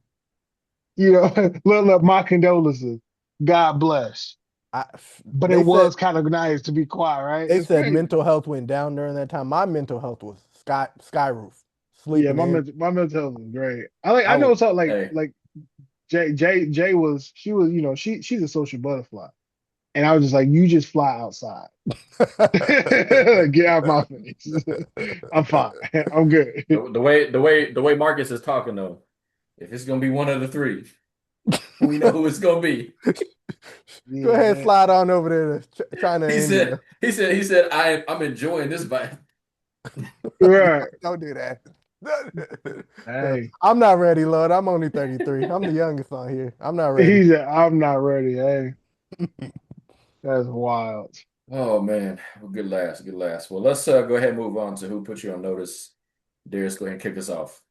You know, look, my condolences. God bless. I But it they said was kind of nice to be quiet, right? they It's said crazy. mental health went down during that time. My mental health was sky roof. Yeah, Sleeping in. my mental health is great. I I know was something Hey, like Jay was she was she's a social butterfly, and I was just like you just fly outside, get out of my face. I'm fine. I'm good. the way Marcus is talking though, if it's gonna be one of the three, we know who it's gonna be. Go ahead, Yeah, slide on over there to China and India. He said I'm enjoying this bite. right. Don't do that. Hey, I'm not ready, Lord. I'm only 33. I'm the youngest on here. I'm not ready. he said I'm not ready. Hey, that's wild. Oh man, well, good last, good last. Well, let's go ahead and move on to who put you on notice. Darius, go ahead and kick us off.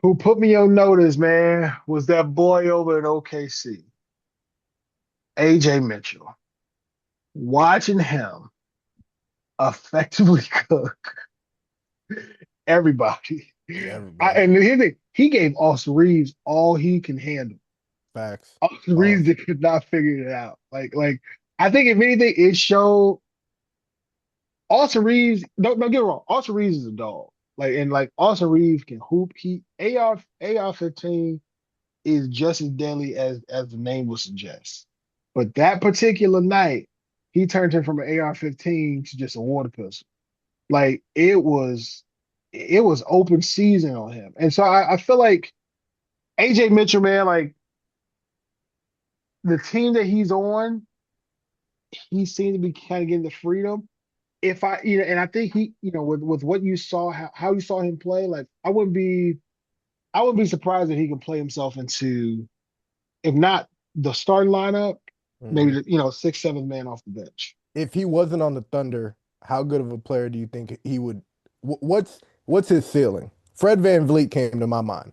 Who put me on notice, man, was that boy over in OKC, AJ Mitchell. Watching him effectively cook everybody. Yeah, everybody. And here's the thing, he gave Austin Reeves all he can handle. Facts. Austin Reeves Pause. they could not figure it out. Like I think if anything, it showed Austin Reeves. Don't get me wrong. Austin Reeves is a dog. Like Austin Reeves can hoop. He AR 15 is just as deadly as the name would suggest. But that particular night, he turned him from an AR-15 to just a water pistol. Like it was open season on him. And so I feel like AJ Mitchell, man, like the team that he's on, he seemed to be kind of getting the freedom. If I, and I think he, with what you saw, how you saw him play, like I wouldn't be surprised if he can play himself into, if not the starting lineup, maybe Mhm. sixth, seventh man off the bench. If he wasn't on the Thunder, how good of a player do you think he would? What's his ceiling? Fred Van Vliet came to my mind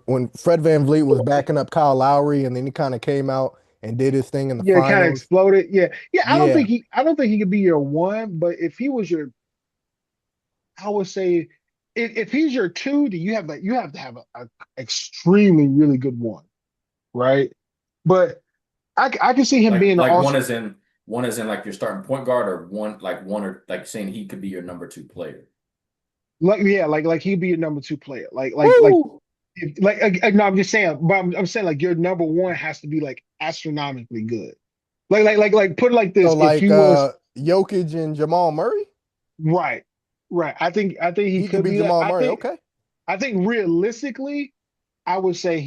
when Fred Van Vliet was backing up Kyle Lowry, and then he kind of came out and did his thing in the Yeah, kind of finals. exploded. Yeah, yeah. I don't Yeah, think he could be your one, but if he was your, I would say, if he's your two, then you have to have a extremely really good one, right? But I can see him being Like also one is in like your starting point guard, or one or like saying he could be your number two player. like yeah, like he'd be your number two player, woo. no, I'm just saying, but I'm saying like your number one has to be like astronomically good. Like put it like So this: if like he was Jokic and Jamal Murray, right, right, I think he he could could be be that. Jamal I Murray. think Okay, I think realistically, I would say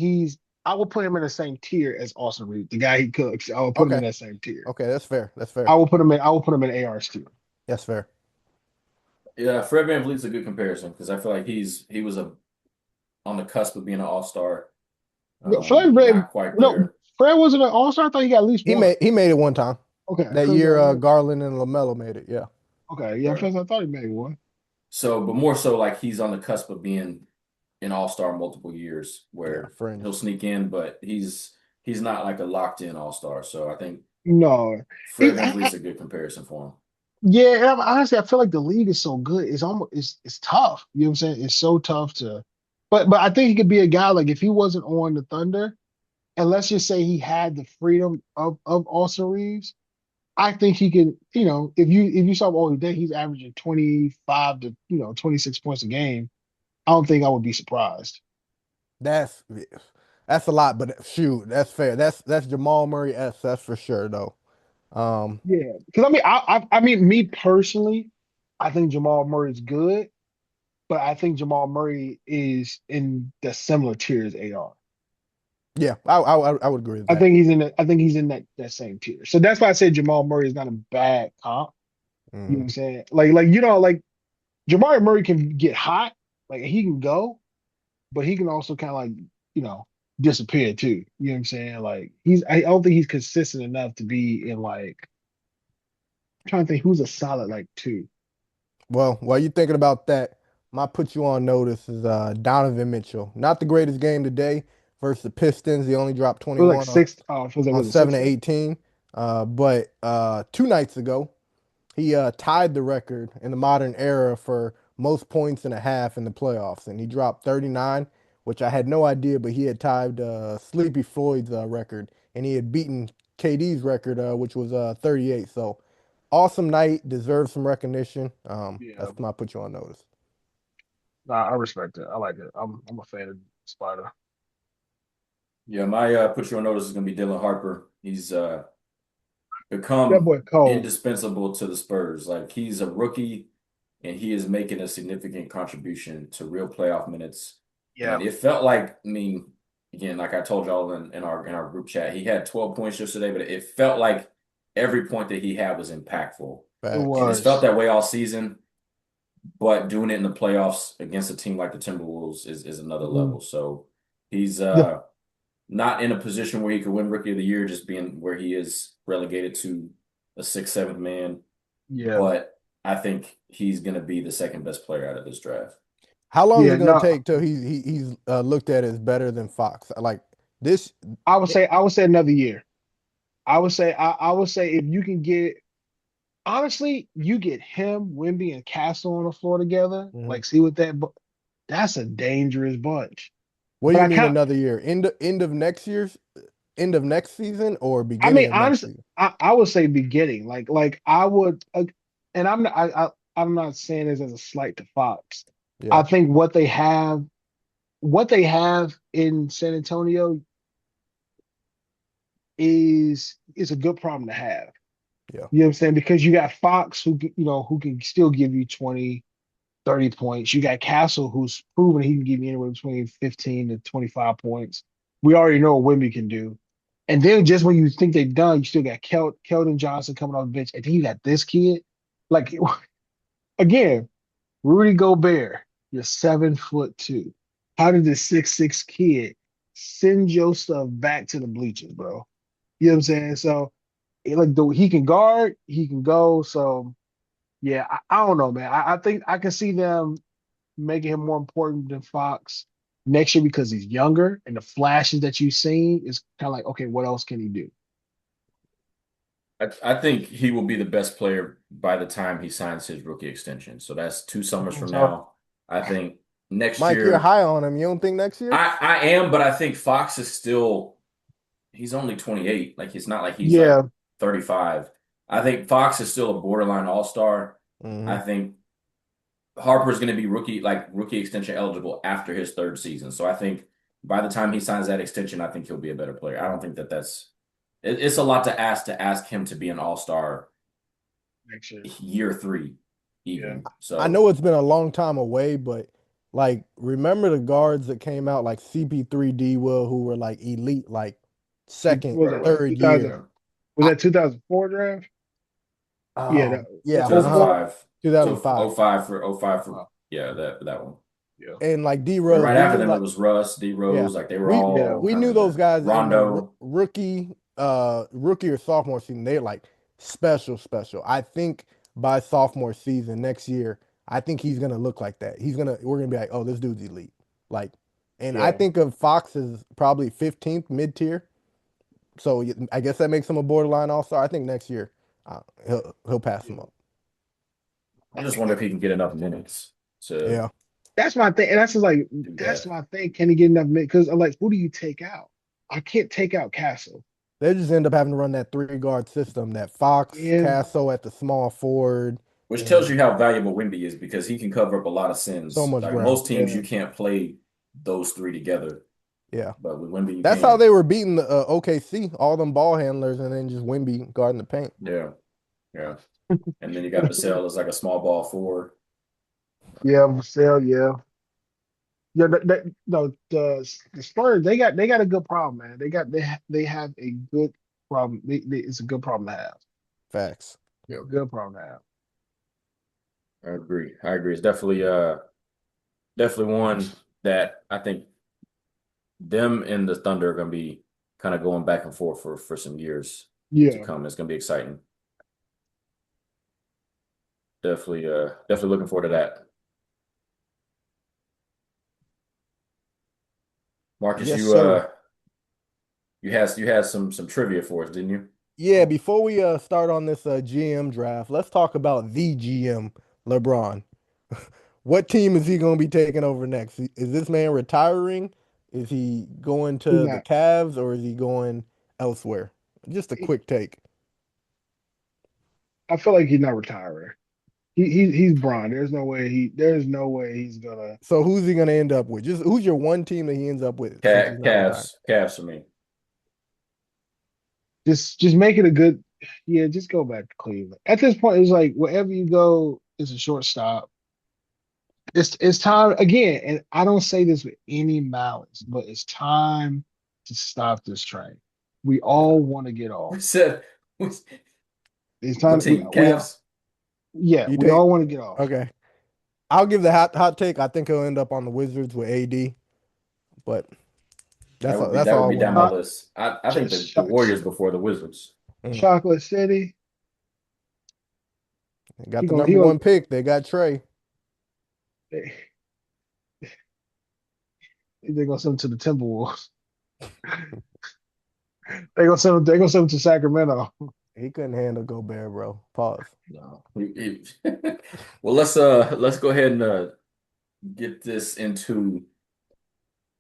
I would put him in the same tier as Austin Reeves, the guy he cooks. I would put him in okay, that same tier. okay. That's fair. That's I fair. will put him in. I will put him in AR's tier. That's fair. Yeah, Fred VanVleet's a good comparison because I feel like he was a on the cusp of being an all-star. No, Fred, Not quite no, there. Fred wasn't an All Star. I thought he got at least one. He made it one time. Okay, I That thought he got year, at least. Garland and LaMelo made it. Yeah, Okay, yeah, Right. I thought he made one. So, but more so like he's on the cusp of being an all-star multiple years yeah, where he'll fringe. sneak in, but he's not like a locked-in all-star. So I think No, Fred it, VanVleet's a good comparison for him. yeah. And honestly, I feel like the league is so good. It's almost it's tough. You know what I'm saying? It's so tough to. But I think he could be a guy like if he wasn't on the Thunder, and let's just say he had the freedom of Austin Reeves. I think he can, if you saw all day, he's averaging 25 to 26 points a game. I don't think I would be surprised. That's that's a lot, but shoot, that's fair. That's Jamal Murray S. That's for sure, though. Um, Yeah, because I mean, me personally, I think Jamal Murray is good, but I think Jamal Murray is in the similar tier as AR. yeah, I would agree with that. I think he's in that same tier. So that's why I said Jamal Murray is not a bad comp. You know what Mhm. I'm saying? Like Jamal Murray can get hot, like he can go, but he can also kind of like, you know, disappear too. You know what I'm saying? Like I don't think he's consistent enough to be in like I'm trying to think who's a solid like two. Well, while you're thinking about that, my put you on notice is Donovan Mitchell. Not the greatest game today versus the Pistons. He only dropped It was like 21 six. Oh, it feels like on was it 7 six? to 18. But 2 nights ago, he tied the record in the modern era for most points in a half in the playoffs, and he dropped 39, which I had no idea, but he had tied Sleepy Floyd's record, and he had beaten KD's record, which was 38. So awesome night, deserves some recognition. Yeah, That's my put you on notice. nah, I respect it. I like it. I'm a fan of Spider. Yeah, my put you on notice is going to be Dylan Harper. He's That become boy cold. indispensable to the Spurs. Like he's a rookie and he is making a significant contribution to real playoff minutes. Yeah. And it felt like, I mean, again, like I told y'all in our group chat, he had 12 points yesterday, but it felt like every point that he had was impactful. It Facts. And it's felt was. that way all season, but doing it in the playoffs against a team like the Timberwolves is another Mhm. level. So he's The, not in a position where he could win Rookie of the Year, just being where he is relegated to a sixth, seventh man. yeah. But I think he's going to be the second best player out of this draft. How long is Yeah. it going to No, take till he's looked at as better than Fox? Like this, I would say another year. I would say if you can get honestly, you get him, Wemby, and Castle on the floor together, Mhm. like see what that's a dangerous bunch. What do But you I mean kind of another year? End of next year's? end of next season or I beginning mean, of next honestly, season? I would say beginning. Like I would, and I'm not saying this as a slight to Fox. Yeah, I think what they have in San Antonio is a good problem to have. yeah. You know what I'm saying? Because you got Fox who can still give you 20, 30 points. You got Castle who's proven he can give you anywhere between 15 to 25 points. We already know what Wemby can do. And then just when you think they're done, you still got Keldon Johnson coming off the bench. And then you got this kid. Like again, Rudy Gobert, you're 7'2". How did this 6'6" kid send your stuff back to the bleachers, bro? You know what I'm saying? So like he can guard, he can go. So yeah, I don't know, man. I think I can see them making him more important than Fox next year because he's younger and the flashes that you've seen is kind of like, okay, what else can he do? I think he will be the best player by the time he signs his rookie extension. So that's 2 summers from So now. I think next Mike, you're year, high on him. You don't think next year? I am, but I think Fox is still, he's only 28. Like, it's not like he's like yeah, 35. I think Fox is still a borderline all-star. I Hmm. think Harper's going to be rookie extension eligible after his third season. So I think by the time he signs that extension, I think he'll be a better player. I don't think it's a lot to ask him to be an all-star next year. year three, Yeah. even. I So know it's been a long time away, but like remember the guards that came out like CP3 D Will who were like elite like second, Was right, it right, 2000? third year. Was I, that 2004 draft? Yeah, yeah, that's oh 4. 2005 to 2005. oh 05 for Oh, yeah, that one. yeah. And like D But Rose, right we after knew them it like was Russ, D yeah, Rose, like they were we Yeah. all we kind knew of those the guys in the Rondo. rookie or sophomore season. They're like special. I think by sophomore season next year, I think he's gonna look like that. We're gonna be like, oh, this dude's elite. Like, and I Yeah. think of Fox as probably 15th mid tier. So I guess that makes him a borderline all star. I think next year he'll pass him Yeah. up. I just wonder if he can get enough minutes to Yeah, That's my thing. And do that's that. my thing. Can he get enough minutes? Because I'm like, who do you take out? I can't take out Castle. they just end up having to run that three guard system. That Fox Yeah. Castle at the small forward Which tells and you how valuable Wemby is because he can cover up a lot of so sins. much Like ground. most teams, Yeah. you can't play those three together, Yeah. but with Wemby, you That's how can. they were beating the OKC, all them ball handlers, and then just Wemby guarding the paint. Yeah, yeah. And then you got Vassell as like a small ball forward. Yeah, Marcel, yeah. Yeah, no, the Spurs, they got a good problem, man. They have a good problem. It's a good problem to have. Facts. Yeah, good problem to have. I agree. I agree. It's definitely one that I think them and the Thunder are going to be kind of going back and forth for some years to Yeah. come. It's going to be exciting. Definitely looking forward to that. Marcus, Yes, sir. you had some trivia for us, didn't you? Yeah, before we start on this GM draft, let's talk about the GM, LeBron. What team is he going to be taking over next? Is this man retiring? Is he going He's to the not. Cavs or is he going elsewhere? Just a quick take. I feel like he's not retiring. He's Bron. There's no way he's gonna So who's he going to end up with? Just who's your one team that he ends up with since he's not retiring? Cavs for me. just make it a good. Yeah, just go back to Cleveland. At this point, it's like wherever you go, it's a shortstop. It's time again, and I don't say this with any malice, but it's time to stop this train. We all want to get We off. said It's what time. team? Cavs? Yeah, You we take all want to get off. okay. I'll give the hot take. I think he'll end up on the Wizards with AD, but that's That would all I be want down to my know. Cho- list. I think the Warriors before the Wizards. Mm. Chocolate City. They got He the gonna he number gonna one pick. They got Trey. they, they're gonna send him to the Timberwolves. They're gonna send him to Sacramento. He couldn't handle Gobert, bro. Pause. No. Well, let's go ahead and get this into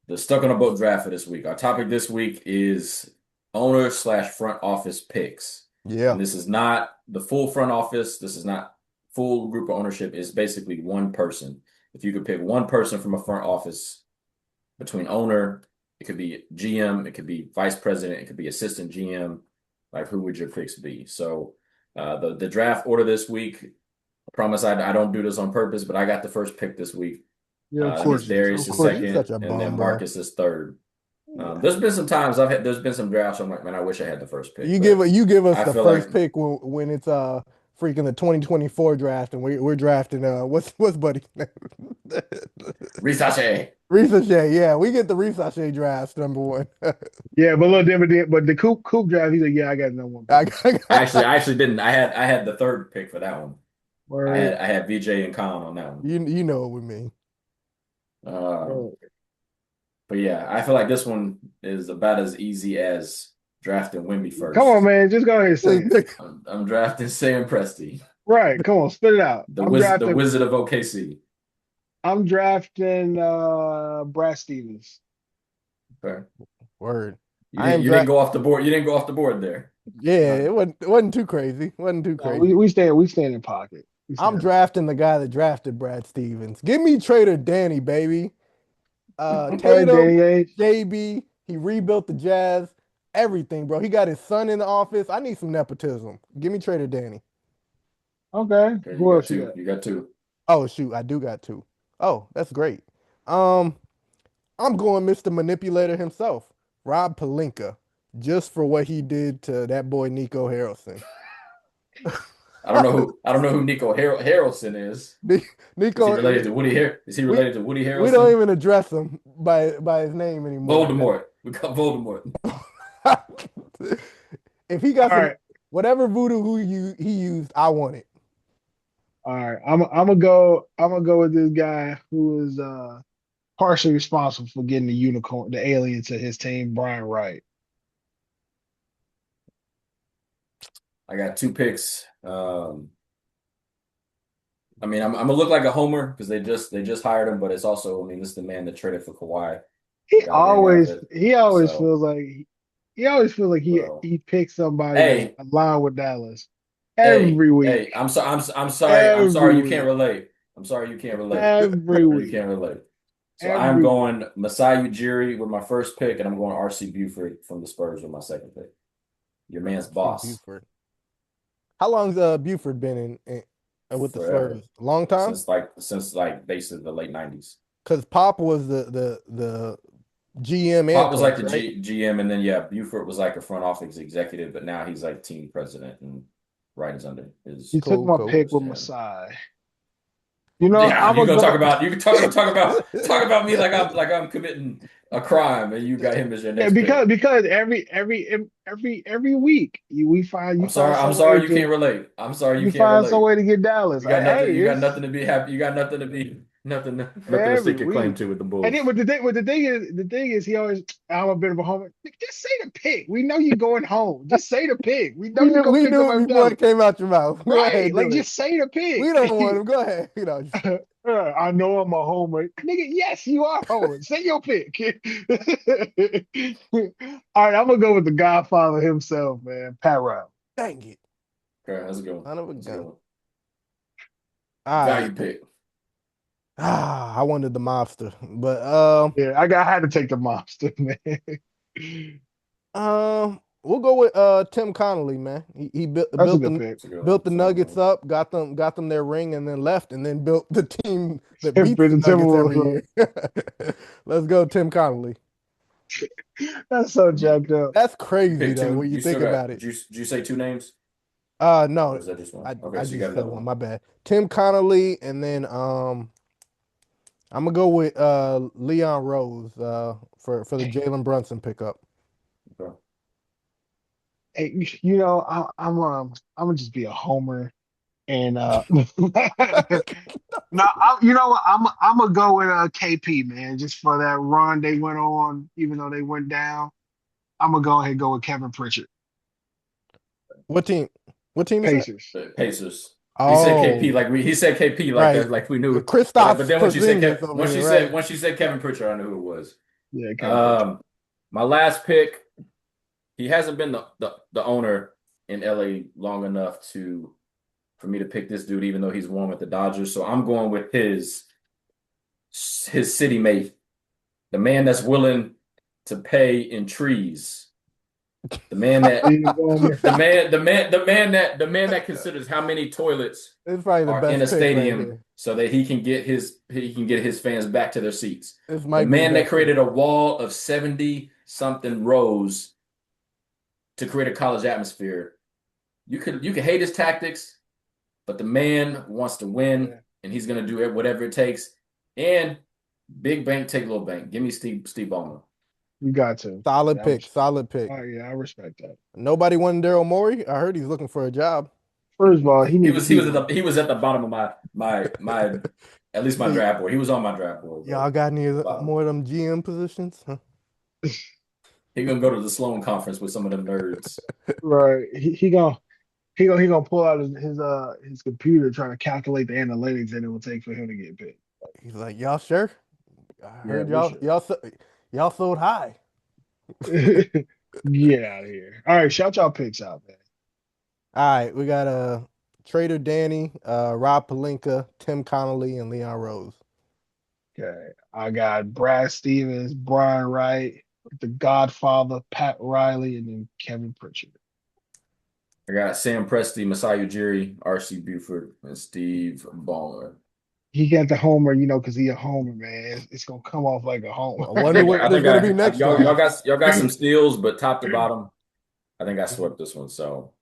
the stuck on a boat draft for this week. Our topic this week is owner slash front office picks. Yeah. And this is not the full front office. This is not full group of ownership. It's basically one person. If you could pick one person from a front office between owner, it could be GM, it could be vice president, it could be assistant GM. Like, who would your picks be? So the draft order this week, I promise I don't do this on purpose, but I got the first pick this week. Yeah, of That means course you do. Darius Of is course Man, you you do. second, such a and then bum, bro. Marcus is third. There's been some times there's been some drafts I'm like, man, I wish I had the first pick, but You give us I the feel like first pick when it's freaking the 2024 draft and we're drafting what's buddy name? Risache. Ricochet, yeah, we get the Ricochet draft number one. Yeah, but look, but the Coop draft, he's like, yeah, I got no one pick. I actually didn't. I had the third pick for that one. Word. I had VJ and Khan on that one. you know what we mean. Um, but yeah, I feel like this one is about as easy as drafting Wemby Come on, first. man, just go ahead and say it. I'm drafting Sam Presti, Right, come on, spit it out. the Wizard of OKC. I'm drafting Brad Stevens. Okay. Word. You didn't go off the board. You didn't go off the board there. Yeah, it wasn't too crazy. Wasn't too No, crazy. we stand in pocket. I'm drafting the guy that drafted Brad Stevens. Give me Trader Danny, baby. Okay, Tatum, Danny Ainge. JB, he rebuilt the Jazz, everything, bro. He got his son in the office. I need some nepotism. Give me Trader Danny. Okay, Okay, who else you two. got? You got two. Oh shoot, I do got two. Oh, that's great. Um, I'm going Mr. Manipulator himself, Rob Pelinka, just for what he did to that boy Nico Harrelson. I don't know who Nico Harrelson is. Is he Nico, related to Woody Is he we related to Woody we don't Harrelson? even address him by his name anymore. Voldemort. We got Voldemort. If he All got some right, whatever voodoo he used, I want it. all right. I'm gonna go with this guy who is partially responsible for getting the alien to his team, Brian Wright. I got two picks. I mean, I'm gonna look like a homer because they just hired him, but it's also, I mean, this is the man that traded for Kawhi. He Got to bring out always the he always so. feels like he always feels like Well, he picks somebody that's hey, aligned with Dallas every week, hey, I'm every sorry you can't week, relate. I'm sorry you can't relate. every You week, can't relate. So I'm every week. going Masai Ujiri with my first pick, and I'm going RC Buford from the Spurs with my second pick. Your man's See boss Buford. How long's Buford been in with the forever Spurs? A long time? since like basically the late '90s. Because Pop was the GM and Pop was like coach, the right? GM, and then yeah, Buford was like a front office executive, but now he's like team president and right is under He his took Cool, my cool. pick with hand. Masai. You know, Yeah, I'm you gonna gonna talk go. about talk about me like I'm committing a crime, and you got him as your Yeah, next pick. because every week you find I'm some way sorry you to can't relate. I'm sorry you you can't find some relate. way to get Dallas. You got Like, nothing. hey, You got it's nothing to be happy. You got nothing to be nothing to every seek a claim week. to with the And then Bulls. but the thing is he always I'm a bit of a homer. Just say the pick. We know you're going home. Just say the pick. We know you're gonna We pick knew it somebody from before Dallas. it came out your mouth. Go Right. ahead, Like do it. just say the We don't want pick. him. Go ahead. You know. I know I'm a homer. Nigga, yes, you are a homer. Say your pick. All right, I'm gonna go with the Godfather himself, man. Pat Riley. Dang it. Okay, how's it going? Son of a How's it gun. going? All right. Value pick. I wanted the mobster, but Yeah, I had to take the monster, man. we'll go with Tim Connolly, man. He That's a good pick. That's a good one. built the That's a good Nuggets one. up, got them their ring, and then left, and then built the team that For beats the the Nuggets every Timberwolves. year. Let's go, Tim Connolly. That's so You, jacked up. That's you crazy picked though two. when you You still think got. about it. Did you say two names, or No, is that just one? I Okay, I so you just got said another one. one. My bad. Tim Connolly, and then I'm gonna go with Leon Rose for the Jalen Brunson pickup. Okay. Hey, I'm gonna just be a homer and no, you know what? I'm gonna go with KP, man, just for that run they went on, even though they went down. I'm gonna go ahead and go with Kevin Pritchard, What team? What team is that? Pacers. The Pacers. Oh, He said KP right. like we knew. But Kristaps then Porzingis over here, right? once you said Kevin Pritchard, I knew who it was. Yeah, Kevin Pritchard. Once you said Kevin Pritchard, I knew who it was. Yeah, Kevin Pritchard. My last pick. he hasn't been the owner in LA long enough for me to pick this dude, even though he's won with the Dodgers. So I'm going with his city mate, the man that's willing to pay in trees, the man that Steve Ballmer. the man that considers how many toilets It's probably the are in a best pick right stadium here. so that he can get his fans back to their seats. This The might be the man that best created a wall of 70 something rows to create a college atmosphere. You can hate his tactics, but the man wants to win, Yeah, and he's gonna do whatever it takes. And big bank, take little bank. Give me Steve Ballmer. you got to. solid Yeah, pick. Solid pick. I respect that. Nobody wanted Daryl Morey. I heard he's looking for a job. First of all, he He needs to was keep he was at the bottom of my at least my So draft board. He was on my draft board. y'all got any Bottom. more of them GM positions? Huh? He gonna go to the Sloan conference with some of them nerds. right. He gonna pull out his computer trying to calculate the analytics that it will take for him to get picked. He's like, y'all sure? I Yeah, heard for sure. y'all sold high. Get out of here. All right, shout y'all picks out, man. All right, we got Trader Danny, Rob Pelinka, Tim Connolly, and Leon Rose. Okay. I got Brad Stevens, Brian Wright, the Godfather, Pat Riley, and then Kevin Pritchard. I got Sam Presti, Masai Ujiri, R.C. Buford, and Steve Ballmer. He got the homer, because he a homer, man. It's gonna come off like a homer. I wonder what I there's think gonna be next y'all round. got some steals, but top to bottom, I think I swept this one. So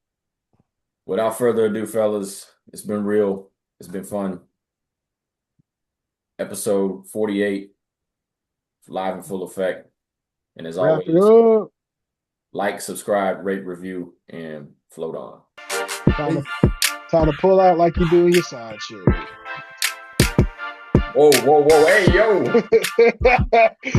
without further ado, fellas, it's been real. It's been fun. Episode 48, live in full effect. And as Wrap it always, up. like, subscribe, rate, review, and float on. Time to pull out like you do in your side shit. Whoa, hey, yo.